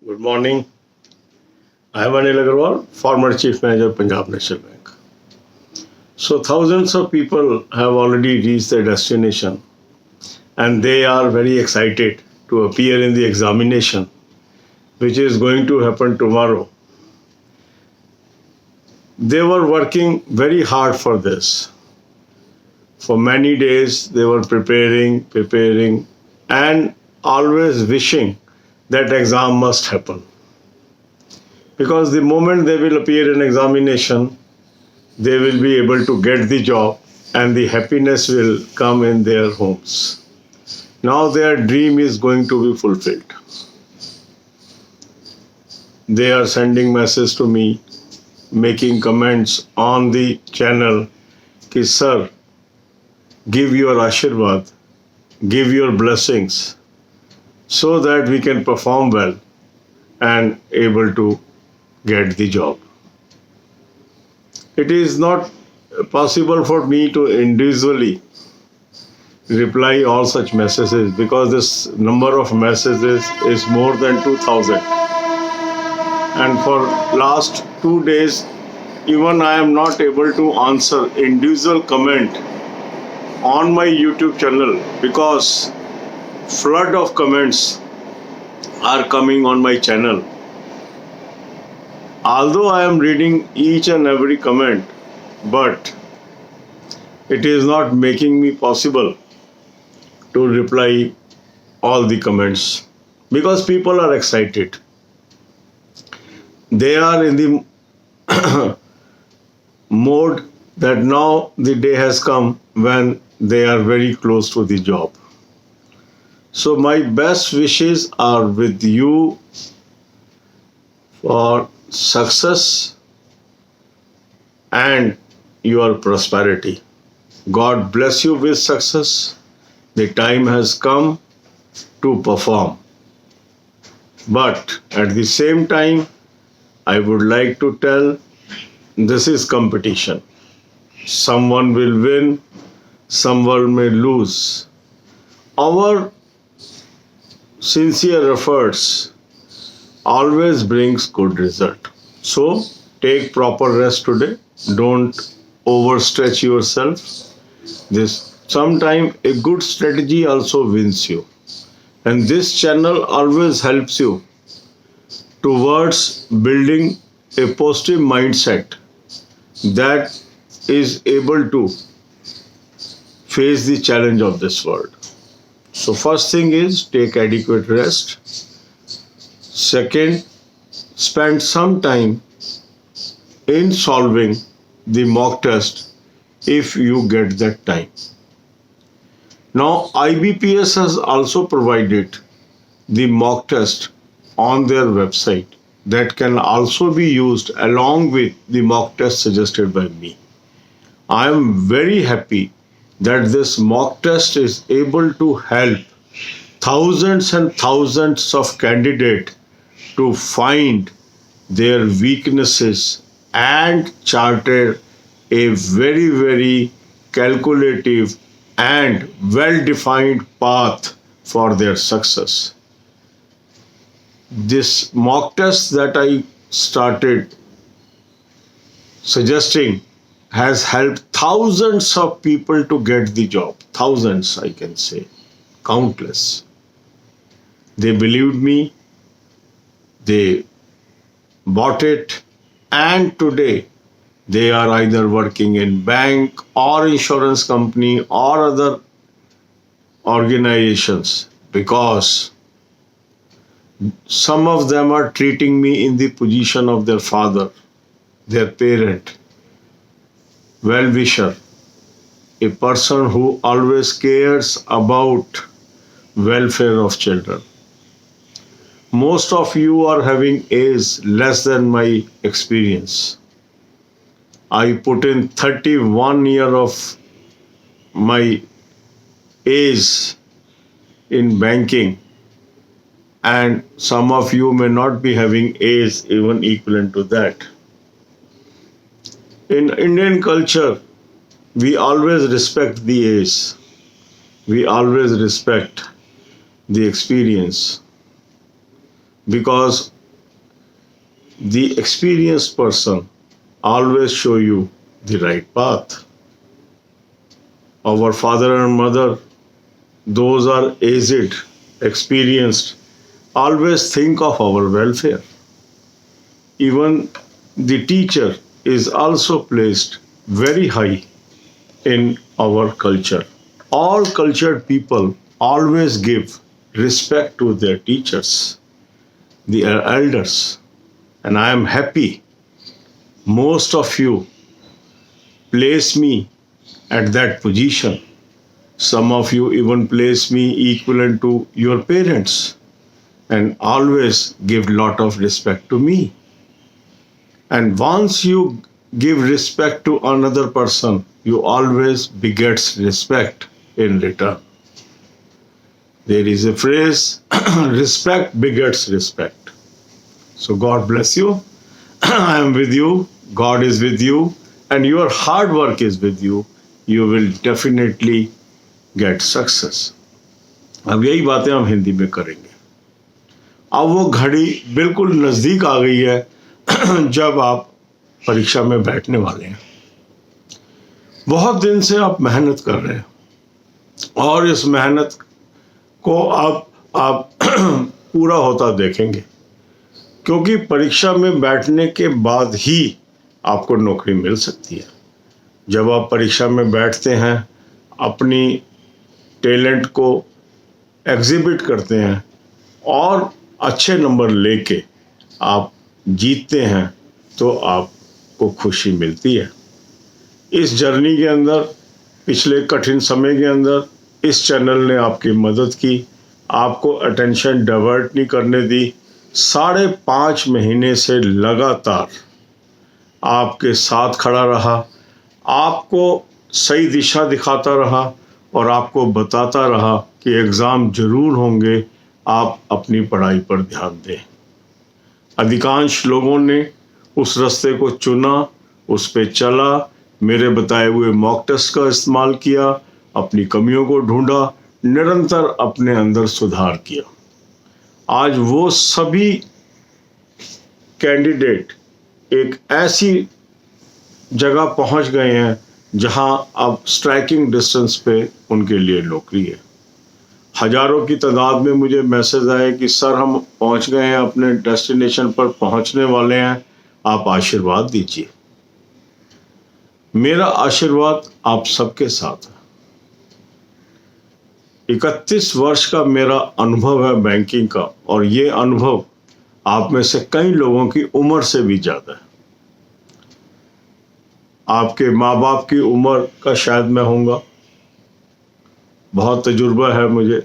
Good morning. I am Anil Agarwal, former Chief Manager, Punjab National Bank. So, thousands of people have already reached their destination and they are very excited to appear in the examination, which is going to happen tomorrow. They were working very hard for this. For many days, they were preparing, and always wishing that exam must happen. Because the moment they will appear in examination, they will be able to get the job and the happiness will come in their homes. Now their dream is going to be fulfilled. They are sending messages to me, making comments on the channel कि sir, give your ashirwad, give your blessings so that we can perform well and able to get the job. It is not possible for me to individually reply all such messages because this number of messages is more than 2000, and for last 2 days even I am not able to answer individual comment on my YouTube channel because flood of comments are coming on my channel. Although I am reading each and every comment, but it is not making me possible to reply all the comments because people are excited. They are in the mode that now the day has come when they are very close to the job. So my best wishes are with you for success and your prosperity. God bless you with success. The time has come to perform. But at the same time, I would like to tell this is competition. Someone will win, someone may lose. Our sincere efforts always brings good result. So take proper rest today. Don't overstretch yourself. This sometime a good strategy also wins you. And this channel always helps you towards building a positive mindset that is able to face the challenge of this world. So first thing is take adequate rest. Second, spend some time in solving the mock test if you get that time. Now IBPS has also provided the mock test on their website that can also be used along with the mock test suggested by me. I am very happy that this mock test is able to help thousands and thousands of candidates to find their weaknesses and charted a very calculative and well-defined path for their success. This mock test that I started suggesting has helped thousands of people to get the job. Thousands, I can say, countless. They believed me, they bought it, and today they are either working in bank or insurance company or other organizations because some of them are treating me in the position of their father, their parent, well-wisher, a person who always cares about welfare of children. Most of you are having age less than my experience. I put in 31 years of my age in banking, and some of you may not be having age even equivalent to that. In Indian culture, we always respect the age. We always respect the experience. because the experienced person always show you the right path. Our father and mother, those are aged, experienced, always think of our welfare. Even the teacher is also placed very high in our culture. All cultured people always give respect to their teachers, the elders, and I am happy most of you place me at that position. Some of you even place me equivalent to your parents and always give lot of respect to me. And once you give respect to another person, you always begets respect in return. There is a phrase, respect begets respect. So God bless you. I am with you. God is with you. And your hard work is with you. You will definitely get success. अब यही बातें हम हिंदी में करेंगे. अब वो घड़ी बिल्कुल नज़दीक आ गई है जब आप परीक्षा में बैठने वाले हैं. बहुत दिन से आप मेहनत कर रहे हैं और इस मेहनत को आप पूरा होता देखेंगे, क्योंकि परीक्षा में बैठने के बाद ही आपको नौकरी मिल सकती है. जब आप परीक्षा में बैठते हैं, अपनी टैलेंट को एग्जिबिट करते हैं और अच्छे नंबर लेके आप जीतते हैं, तो आपको खुशी मिलती है. इस जर्नी के अंदर, पिछले कठिन समय के अंदर इस चैनल ने आपकी मदद की, आपको अटेंशन डाइवर्ट नहीं करने दी. 5.5 महीने से लगातार आपके साथ खड़ा रहा, आपको सही दिशा दिखाता रहा और आपको बताता रहा कि एग्ज़ाम जरूर होंगे, आप अपनी पढ़ाई पर ध्यान दें. अधिकांश लोगों ने उस रास्ते को चुना, उस पे चला, मेरे बताए हुए मॉक टेस्ट का इस्तेमाल किया, अपनी कमियों को ढूंढा, निरंतर अपने अंदर सुधार किया. आज वो सभी कैंडिडेट एक ऐसी जगह पहुंच गए हैं जहां अब स्ट्राइकिंग डिस्टेंस पे उनके लिए नौकरी है. हजारों की तादाद में मुझे मैसेज आए कि सर हम पहुंच गए हैं, अपने डेस्टिनेशन पर पहुंचने वाले हैं, आप आशीर्वाद दीजिए. मेरा आशीर्वाद आप सबके साथ है. 31 वर्ष का मेरा अनुभव है बैंकिंग का, और ये अनुभव आप में से कई लोगों की उम्र से भी ज़्यादा है. आपके माँ बाप की उम्र का शायद मैं होऊंगा, बहुत तजुर्बा है मुझे,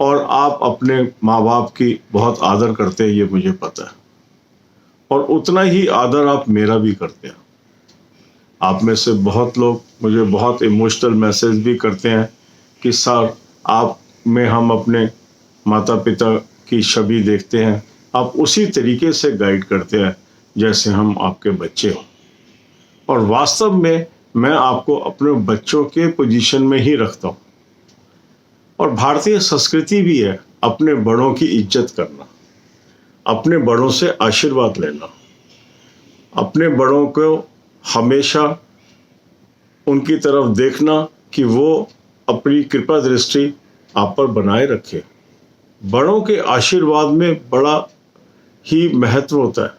और आप अपने माँ बाप की बहुत आदर करते हैं, ये मुझे पता है, और उतना ही आदर आप मेरा भी करते हैं. आप में से बहुत लोग मुझे बहुत इमोशनल मैसेज भी करते हैं कि सर आप में हम अपने माता पिता की छवि देखते हैं, आप उसी तरीके से गाइड करते हैं जैसे हम आपके बच्चे हों. और वास्तव में मैं आपको अपने बच्चों के पोजीशन में ही रखता हूँ. और भारतीय संस्कृति भी है अपने बड़ों की इज्जत करना, अपने बड़ों से आशीर्वाद लेना, अपने बड़ों को हमेशा उनकी तरफ देखना कि वो अपनी कृपा दृष्टि आप पर बनाए रखे. बड़ों के आशीर्वाद में बड़ा ही महत्व होता है.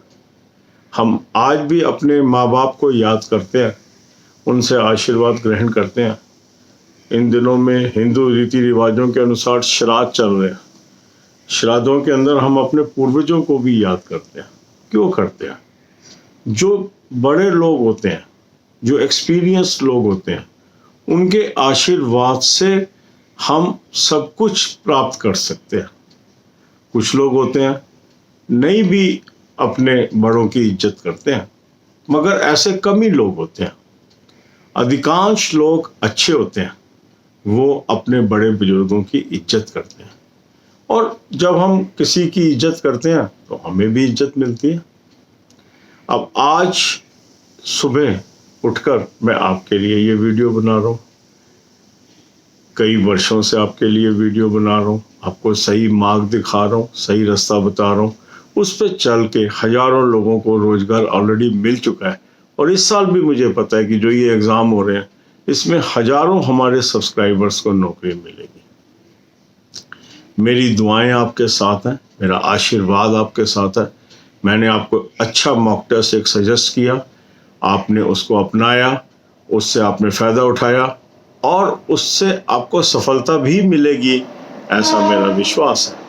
हम आज भी अपने माँ बाप को याद करते हैं, उनसे आशीर्वाद ग्रहण करते हैं. इन दिनों में हिंदू रीति रिवाजों के अनुसार श्राद्ध चल रहे हैं. श्राद्धों के अंदर हम अपने पूर्वजों को भी याद करते हैं. क्यों करते हैं? जो बड़े लोग होते हैं, जो एक्सपीरियंस लोग होते हैं, उनके आशीर्वाद से हम सब कुछ प्राप्त कर सकते हैं. कुछ लोग होते हैं नहीं भी अपने बड़ों की इज्जत करते हैं, मगर ऐसे कम ही लोग होते हैं. अधिकांश लोग अच्छे होते हैं, वो अपने बड़े बुजुर्गों की इज्जत करते हैं, और जब हम किसी की इज्जत करते हैं तो हमें भी इज्जत मिलती है. अब आज सुबह उठकर मैं आपके लिए ये वीडियो बना रहा हूँ. कई वर्षों से आपके लिए वीडियो बना रहा हूँ, आपको सही मार्ग दिखा रहा हूँ, सही रास्ता बता रहा हूँ। उस पर चल के हजारों लोगों को रोजगार ऑलरेडी मिल चुका है। और इस साल भी मुझे पता है कि जो ये एग्ज़ाम हो रहे हैं इसमें हजारों हमारे सब्सक्राइबर्स को नौकरी मिलेगी। मेरी दुआएं आपके साथ हैं, मेरा आशीर्वाद आपके साथ है। मैंने आपको अच्छा मॉक टेस्ट एक सजेस्ट किया, आपने उसको अपनाया, उससे आपने फ़ायदा उठाया और उससे आपको सफलता भी मिलेगी, ऐसा मेरा विश्वास है।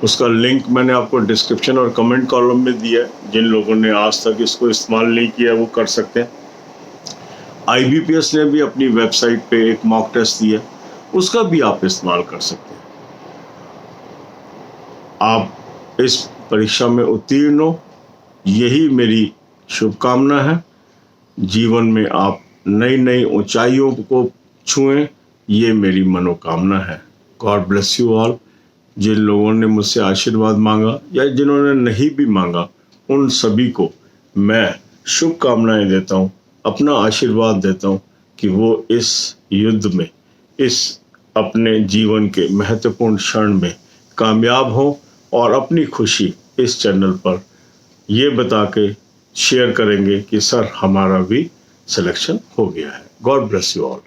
उसका लिंक मैंने आपको डिस्क्रिप्शन और कमेंट कॉलम में दिया है। जिन लोगों ने आज तक इसको इस्तेमाल नहीं किया वो कर सकते हैं। IBPS ने भी अपनी वेबसाइट पे एक मॉक टेस्ट दिया, उसका भी आप इस्तेमाल कर सकते हैं। आप इस परीक्षा में उत्तीर्ण हो, यही मेरी शुभकामना है। जीवन में आप नई नई ऊंचाइयों को छुएं, ये मेरी मनोकामना है। God bless you all. जिन लोगों ने मुझसे आशीर्वाद मांगा या जिन्होंने नहीं भी मांगा, उन सभी को मैं शुभकामनाएं देता हूँ, अपना आशीर्वाद देता हूँ कि वो इस युद्ध में, इस अपने जीवन के महत्वपूर्ण क्षण में कामयाब हों और अपनी खुशी इस चैनल पर ये बता के शेयर करेंगे कि सर हमारा भी सिलेक्शन हो गया है। God bless you all.